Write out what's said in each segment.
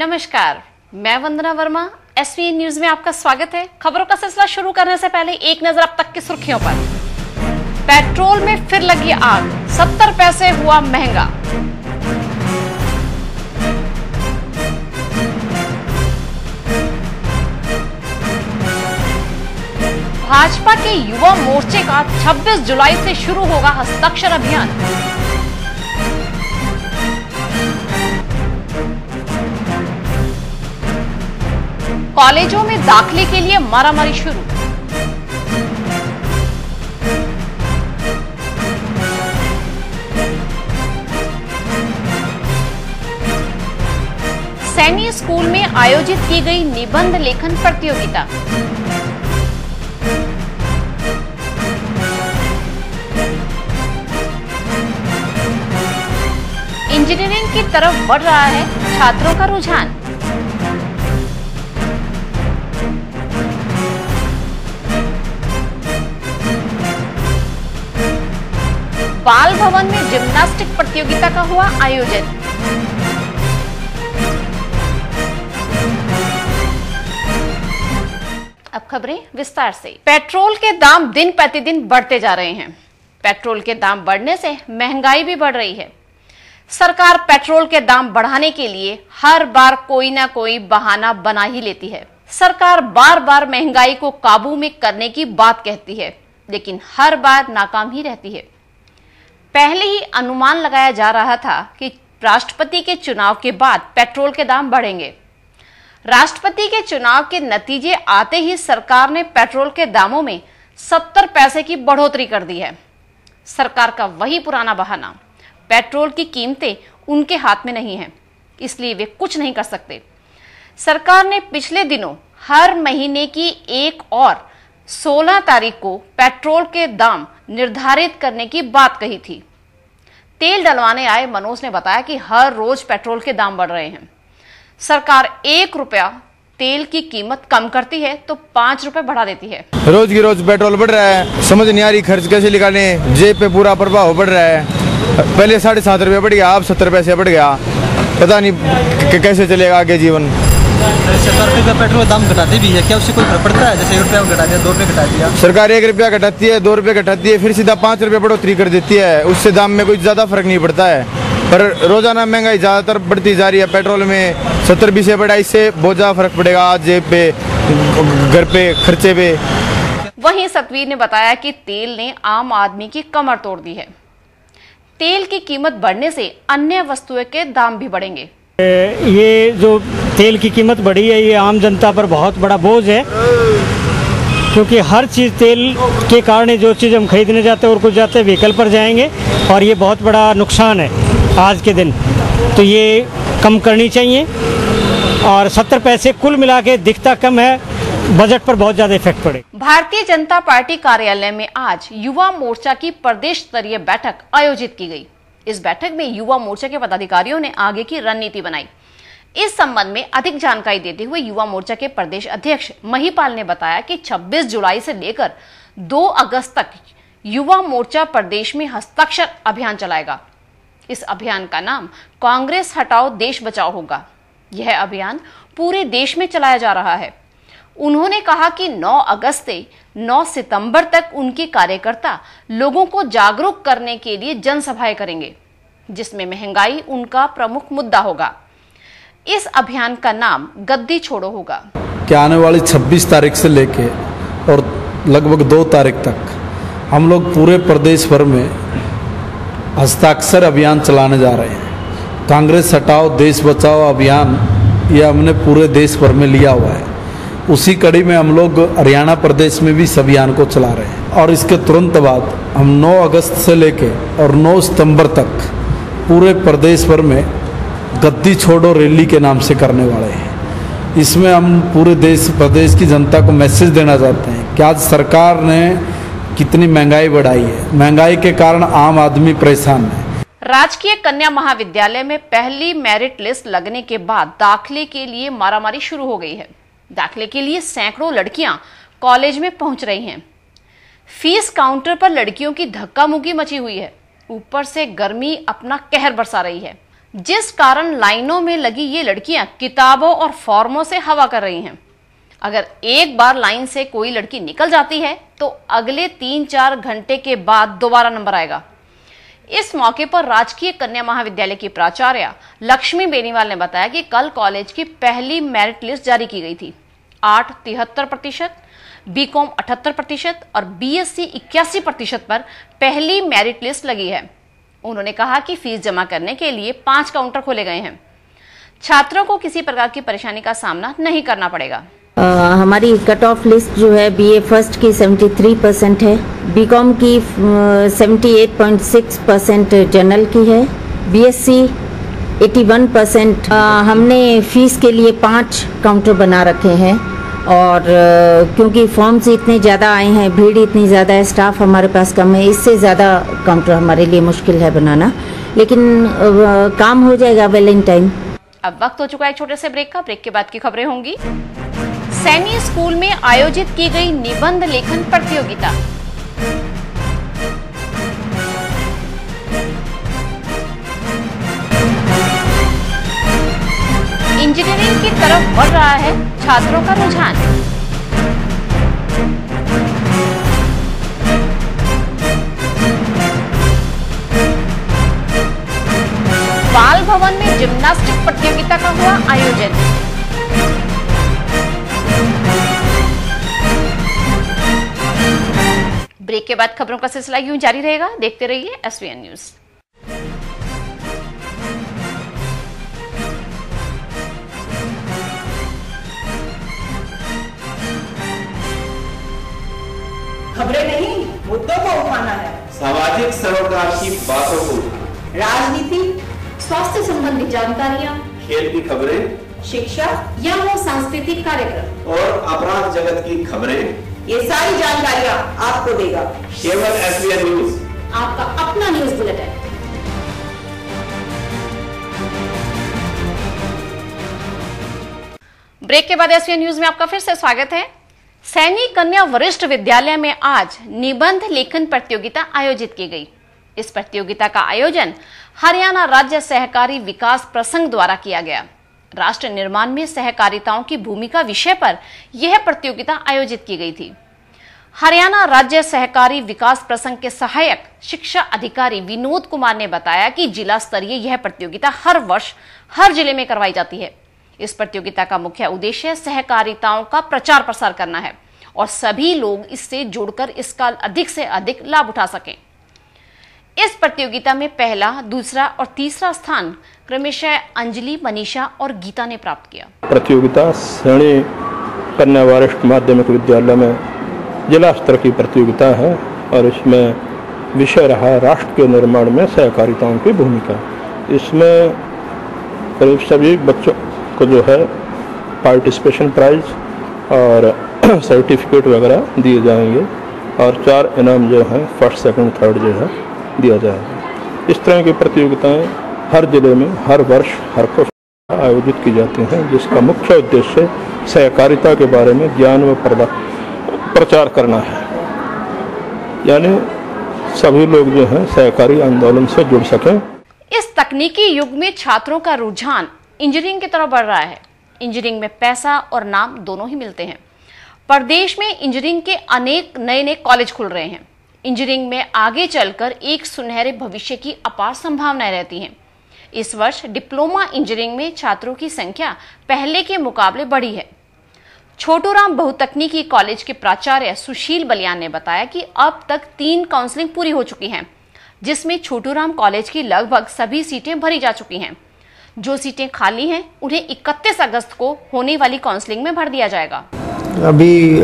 नमस्कार, मैं वंदना Verma. SVN news में आपका स्वागत है। खबरों का सिलसिला शुरू करने से पहले एक नजर अब तक की सुर्खियों पर। पेट्रोल में फिर लगी आग, 70 पैसे हुआ महंगा। भाजपा के युवा मोर्चे का 26 जुलाई से शुरू होगा हस्ताक्षर अभियान। कॉलेजों में दाखिले के लिए मारामारी शुरू। सैनिक स्कूल में आयोजित की गई निबंध लेखन प्रतियोगिता। इंजीनियरिंग की तरफ बढ़ रहा है छात्रों का रुझान। बाल भवन में जिम्नास्टिक प्रतियोगिता का हुआ आयोजन। अब खबरें विस्तार से। पेट्रोल के दाम दिन प्रतिदिन बढ़ते जा रहे हैं। पेट्रोल के दाम बढ़ने से महंगाई भी बढ़ रही है। सरकार पेट्रोल के दाम बढ़ाने के लिए हर बार कोई ना कोई बहाना बना ही लेती है। सरकार बार बार महंगाई को काबू में करने की बात कहती है, लेकिन हर बार नाकाम ही रहती है। पहले ही अनुमान लगाया जा रहा था कि राष्ट्रपति के चुनाव के बाद पेट्रोल के दाम बढ़ेंगे। राष्ट्रपति के चुनाव के नतीजे आते ही सरकार ने पेट्रोल के दामों में 70 पैसे की बढ़ोतरी कर दी है। सरकार का वही पुराना बहाना, पेट्रोल की कीमतें उनके हाथ में नहीं है, इसलिए वे कुछ नहीं कर सकते। सरकार ने पिछले दिनों हर महीने की 1 और 16 तारीख को पेट्रोल के दाम निर्धारित करने की बात कही थी। तेल डलवाने आए मनोज ने बताया कि हर रोज पेट्रोल के दाम बढ़ रहे हैं। सरकार 1 रुपया तेल की कीमत कम करती है तो 5 रुपए बढ़ा देती है। रोज की रोज पेट्रोल बढ़ रहा है, समझ नहीं आ रही खर्च कैसे निकालें, जेब पे पूरा प्रभाव बढ़ रहा है। पहले 7.5 रुपये बढ़ गया, अब 70 पैसे बढ़ गया। पता नहीं कि कैसे चलेगा आगे जीवन। सरकार का पेट्रोल दाम घटाती भी है क्या, उससे कोई फर्क पड़ता है? जैसे 1 रुपया घटा दिया, 2 रुपये घटा दिया। सरकार 1 रुपया घटाती है, 2 रुपये घटाती है, फिर सीधा 5 रुपये बढ़ोतरी कर देती है। उससे दाम में कोई ज्यादा फर्क नहीं पड़ता है, पर रोजाना महंगाई ज्यादातर बढ़ती जा रही है। पेट्रोल में 70 पैसे बढ़ा, इससे बहुत ज्यादा फर्क पड़ेगा आज जेब पे, घर पे, खर्चे पे। वहीं सतवीर ने बताया कि तेल ने आम आदमी की कमर तोड़ दी है। तेल की कीमत बढ़ने से अन्य वस्तुओं के दाम भी बढ़ेंगे। ये जो तेल की कीमत बढ़ी है, ये आम जनता पर बहुत बड़ा बोझ है, क्योंकि हर चीज़ तेल के कारण जो चीज़ हम खरीदने जाते हैं और कुछ जाते हैं व्हीकल पर जाएंगे, और ये बहुत बड़ा नुकसान है आज के दिन। तो ये कम करनी चाहिए, और 70 पैसे कुल मिला के दिखता कम है, बजट पर बहुत ज़्यादा इफेक्ट पड़े। भारतीय जनता पार्टी कार्यालय में आज युवा मोर्चा की प्रदेश स्तरीय बैठक आयोजित की गई। इस बैठक में युवा मोर्चा के पदाधिकारियों ने आगे की रणनीति बनाई। इस संबंध में अधिक जानकारी देते हुए युवा मोर्चा के प्रदेश अध्यक्ष महिपाल ने बताया कि 26 जुलाई से लेकर 2 अगस्त तक युवा मोर्चा प्रदेश में हस्ताक्षर अभियान चलाएगा। इस अभियान का नाम कांग्रेस हटाओ देश बचाओ होगा। यह अभियान पूरे देश में चलाया जा रहा है। उन्होंने कहा कि 9 अगस्त से 9 सितंबर तक उनके कार्यकर्ता लोगों को जागरूक करने के लिए जनसभाएं करेंगे, जिसमें महंगाई उनका प्रमुख मुद्दा होगा। इस अभियान का नाम गद्दी छोड़ो होगा। कि आने वाली 26 तारीख से लेके और लगभग 2 तारीख तक हम लोग पूरे प्रदेश भर में हस्ताक्षर अभियान चलाने जा रहे हैं। कांग्रेस हटाओ देश बचाओ अभियान ये हमने पूरे देश भर में लिया हुआ है। उसी कड़ी में हम लोग हरियाणा प्रदेश में भी इस अभियान को चला रहे हैं, और इसके तुरंत बाद हम 9 अगस्त से लेके और 9 सितंबर तक पूरे प्रदेश भर में गद्दी छोड़ो रैली के नाम से करने वाले हैं। इसमें हम पूरे प्रदेश की जनता को मैसेज देना चाहते हैं कि आज सरकार ने कितनी महंगाई बढ़ाई है, महंगाई के कारण आम आदमी परेशान है। राजकीय कन्या महाविद्यालय में पहली मेरिट लिस्ट लगने के बाद दाखिले के लिए मारामारी शुरू हो गई है। दाखिले के लिए सैकड़ों लड़कियां कॉलेज में पहुंच रही हैं। फीस काउंटर पर लड़कियों की धक्का मुक्की मची हुई है। ऊपर से गर्मी अपना कहर बरसा रही है। जिस कारण लाइनों में लगी ये लड़कियां किताबों और फॉर्मों से हवा कर रही हैं। अगर एक बार लाइन से कोई लड़की निकल जाती है तो अगले 3-4 घंटे के बाद दोबारा नंबर आएगा। इस मौके पर राजकीय कन्या महाविद्यालय की प्राचार्य लक्ष्मी बेनीवाल ने बताया कि कल कॉलेज की पहली मेरिट लिस्ट जारी की गई थी। 8 73%, बीकॉम 78% और बीएससी 81% पर पहली मेरिट लिस्ट लगी है। उन्होंने कहा कि फीस जमा करने के लिए 5 काउंटर खोले गए हैं। छात्रों को किसी प्रकार की परेशानी का सामना नहीं करना पड़ेगा। हमारी कट ऑफ लिस्ट जो है बीए फर्स्ट की 73% है, बीकॉम की 78.6% जनरल की है, बीएससी 81%। हमने फीस के लिए 5 काउंटर बना रखे हैं और क्योंकि फॉर्म्स इतने ज़्यादा आए हैं, भीड़ इतनी ज़्यादा है, स्टाफ हमारे पास कम है, इससे ज़्यादा काउंटर हमारे लिए मुश्किल है बनाना, लेकिन काम हो जाएगा वेल इन टाइम। अब वक्त हो चुका है एक छोटे से ब्रेक का। ब्रेक के बाद की खबरें होंगी। सैनी स्कूल में आयोजित की गई निबंध लेखन प्रतियोगिता। इंजीनियरिंग की तरफ बढ़ रहा है छात्रों का रुझान। बाल भवन में जिम्नास्टिक प्रतियोगिता का हुआ आयोजन। ब्रेक के बाद खबरों का सिलसिला यूं जारी रहेगा। देखते रहिए एसवीएन न्यूज। खबरें नहीं, मुद्दों को उठाना है। सामाजिक सरोकार की बातों को, राजनीति, स्वास्थ्य संबंधी जानकारियां, खेल की खबरें, शिक्षा या हो सांस्कृतिक कार्यक्रम और अपराध जगत की खबरें, ये सारी जानकारियां आपको देगा केवल एसवीएन न्यूज, आपका अपना न्यूज बुलेटिन। ब्रेक के बाद एसवीएन न्यूज में आपका फिर से स्वागत है। सैनी कन्या वरिष्ठ विद्यालय में आज निबंध लेखन प्रतियोगिता आयोजित की गई। इस प्रतियोगिता का आयोजन हरियाणा राज्य सहकारी विकास प्रसंघ द्वारा किया गया। राष्ट्र निर्माण में सहकारिताओं की भूमिका विषय पर यह प्रतियोगिता आयोजित की गई थी। हरियाणा राज्य सहकारी विकास प्रसंघ के सहायक शिक्षा अधिकारी विनोद कुमार ने बताया कि जिला स्तरीय यह प्रतियोगिता हर वर्ष हर जिले में करवाई जाती है। इस प्रतियोगिता का मुख्य उद्देश्य सहकारिताओं का प्रचार प्रसार करना है और सभी लोग इससे जुड़कर इसका अधिक से अधिक लाभ उठा सकें। इस प्रतियोगिता में पहला, दूसरा और तीसरा स्थान क्रमशः अंजलि, मनीषा और गीता ने प्राप्त किया। प्रतियोगिता सैनी कन्या वरिष्ठ माध्यमिक विद्यालय में जिला स्तर की प्रतियोगिता है और इसमें विषय रहा राष्ट्र के निर्माण में सहकारिताओं की भूमिका। इसमें करीब सभी बच्चों को जो है पार्टिसिपेशन प्राइज और सर्टिफिकेट वगैरह दिए जाएंगे और 4 इनाम जो हैं फर्स्ट, सेकंड, थर्ड जो है दिया जाएगा। इस तरह की प्रतियोगिताएं हर जिले में हर वर्ष हर को आयोजित की जाती हैं, जिसका मुख्य उद्देश्य सहकारिता के बारे में ज्ञान व प्रचार करना है, यानी सभी लोग जो हैं सहकारी आंदोलन से जुड़ सकें। इस तकनीकी युग में छात्रों का रुझान इंजीनियरिंग की तरफ बढ़ रहा है। इंजीनियरिंग में पैसा और नाम दोनों ही मिलते हैं। प्रदेश में इंजीनियरिंग के अनेक नए नए कॉलेज खुल रहे हैं। इंजीनियरिंग में आगे चलकर एक सुनहरे भविष्य की अपार संभावनाएं रहती हैं। इस वर्ष डिप्लोमा इंजीनियरिंग में छात्रों की संख्या पहले के मुकाबले बढ़ी है। छोटूराम बहुतकनीकी कॉलेज के प्राचार्य सुशील बलियान ने बताया कि अब तक 3 काउंसलिंग पूरी हो चुकी हैं, जिसमें छोटूराम कॉलेज की लगभग सभी सीटें भरी जा चुकी हैं। जो सीटें खाली हैं उन्हें 31 अगस्त को होने वाली काउंसलिंग में भर दिया जाएगा। अभी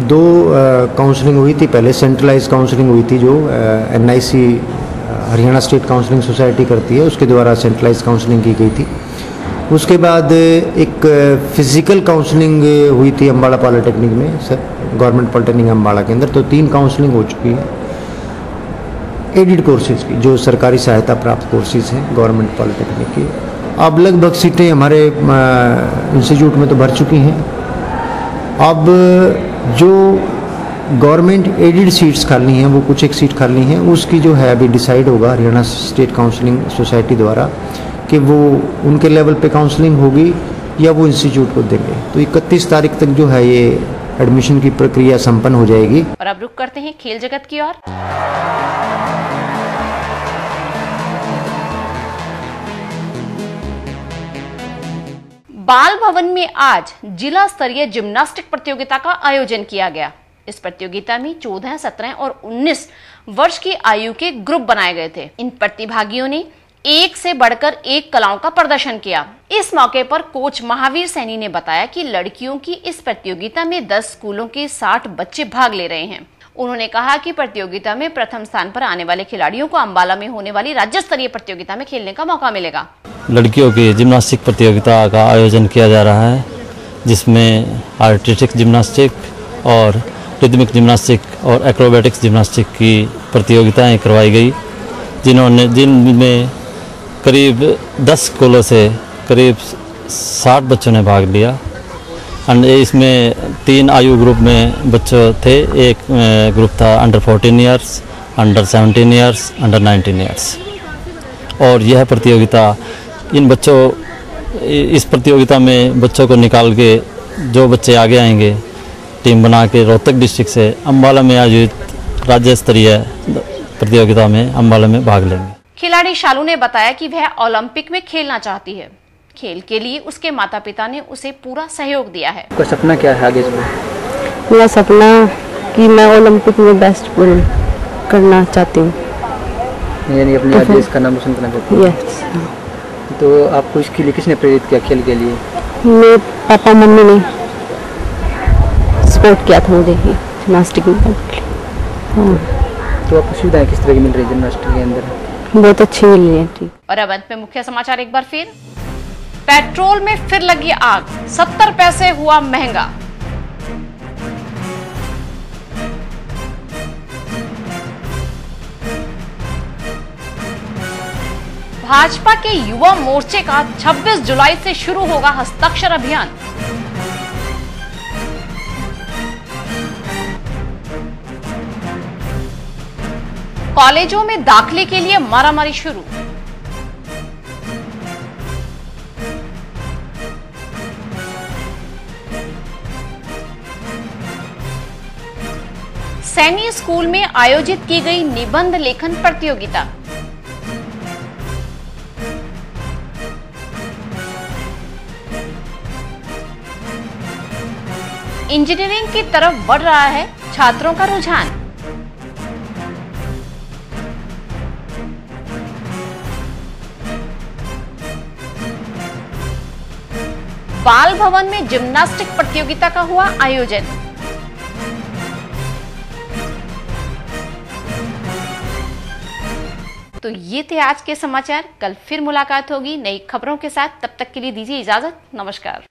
2 काउंसलिंग हुई थी। पहले सेंट्रलाइज काउंसलिंग हुई थी जो NIC Haryana state counselling society करती है, उसके द्वारा सेंट्रलाइज काउंसलिंग की गई थी। उसके बाद एक फिजिकल काउंसलिंग हुई थी अम्बाड़ा पॉलिटेक्निक में, गवर्नमेंट पॉलिटेक्निक अम्बाड़ा के अंदर। तो 3 काउंसलिंग हो चुकी है एडिड कोर्सेज की, जो सरकारी सहायता प्राप्त कोर्सेज हैं गवर्नमेंट पॉलिटेक्निक की। अब लगभग सीटें हमारे इंस्टीट्यूट में तो भर चुकी हैं। अब जो गवर्नमेंट एडिड सीट्स खाली हैं, वो कुछ एक सीट खाली हैं, उसकी जो है अभी डिसाइड होगा हरियाणा स्टेट काउंसलिंग सोसाइटी द्वारा कि वो उनके लेवल पे काउंसलिंग होगी या वो इंस्टीट्यूट को देंगे। तो 31 तारीख तक जो है ये एडमिशन की प्रक्रिया संपन्न हो जाएगी। और अब रुक करते हैं खेल जगत की ओर। बाल भवन में आज जिला स्तरीय जिम्नास्टिक प्रतियोगिता का आयोजन किया गया। इस प्रतियोगिता में 14, 17 और 19 वर्ष की आयु के ग्रुप बनाए गए थे। इन प्रतिभागियों ने एक से बढ़कर एक कलाओं का प्रदर्शन किया। इस मौके पर कोच महावीर सैनी ने बताया कि लड़कियों की इस प्रतियोगिता में 10 स्कूलों के 60 बच्चे भाग ले रहे हैं। उन्होंने कहा कि प्रतियोगिता में प्रथम स्थान पर आने वाले खिलाड़ियों को अंबाला में होने वाली राज्य स्तरीय प्रतियोगिता में खेलने का मौका मिलेगा। लड़कियों की जिम्नास्टिक प्रतियोगिता का आयोजन किया जा रहा है, जिसमें आर्टिस्टिक जिम्नास्टिक और रिदमिक जिम्नास्टिक और एक्रोबैटिक्स जिम्नास्टिक की प्रतियोगिताएं करवाई गई, जिनमें करीब 10 स्कूलों से करीब 60 बच्चों ने भाग लिया। इसमें 3 आयु ग्रुप में बच्चे थे। एक ग्रुप था under 14 years, under 17 years, under 19 years. और यह प्रतियोगिता इस प्रतियोगिता में बच्चों को निकाल के जो बच्चे आगे आएंगे, टीम बना के रोहतक डिस्ट्रिक्ट से अंबाला में आयोजित राज्य स्तरीय प्रतियोगिता में अंबाला में भाग लेंगे। खिलाड़ी शालू ने बताया कि वह ओलंपिक में खेलना चाहती है। खेल के लिए उसके माता पिता ने उसे पूरा सहयोग दिया है। आपका सपना क्या है आगे? मेरा सपना कि मैं ओलंपिक में बेस्ट करना चाहती हूँ, यानी अपने देश का नाम रोशन करना चाहती हूँ। यस। तो आपको इसके लिए किसने प्रेरित किया खेल के लिए? मेरे पापा मम्मी ने सपोर्ट किया था मुझे जिम्नास्टिक में। तो आपको सुविधाएं किस तरह की मिल रही है जिम्नास्टिक के अंदर? बहुत अच्छी मिल रही है। ठीक। और अब अंत में मुख्य समाचार एक बार फिर। पेट्रोल में फिर लगी आग, 70 पैसे हुआ महंगा। भाजपा के युवा मोर्चे का 26 जुलाई से शुरू होगा हस्ताक्षर अभियान। कॉलेजों में दाखिले के लिए मारामारी शुरू। सैनी स्कूल में आयोजित की गई निबंध लेखन प्रतियोगिता। इंजीनियरिंग की तरफ बढ़ रहा है छात्रों का रुझान। बाल भवन में जिम्नास्टिक प्रतियोगिता का हुआ आयोजन। तो ये थे आज के समाचार। कल फिर मुलाकात होगी नई खबरों के साथ। तब तक के लिए दीजिए इजाजत। नमस्कार।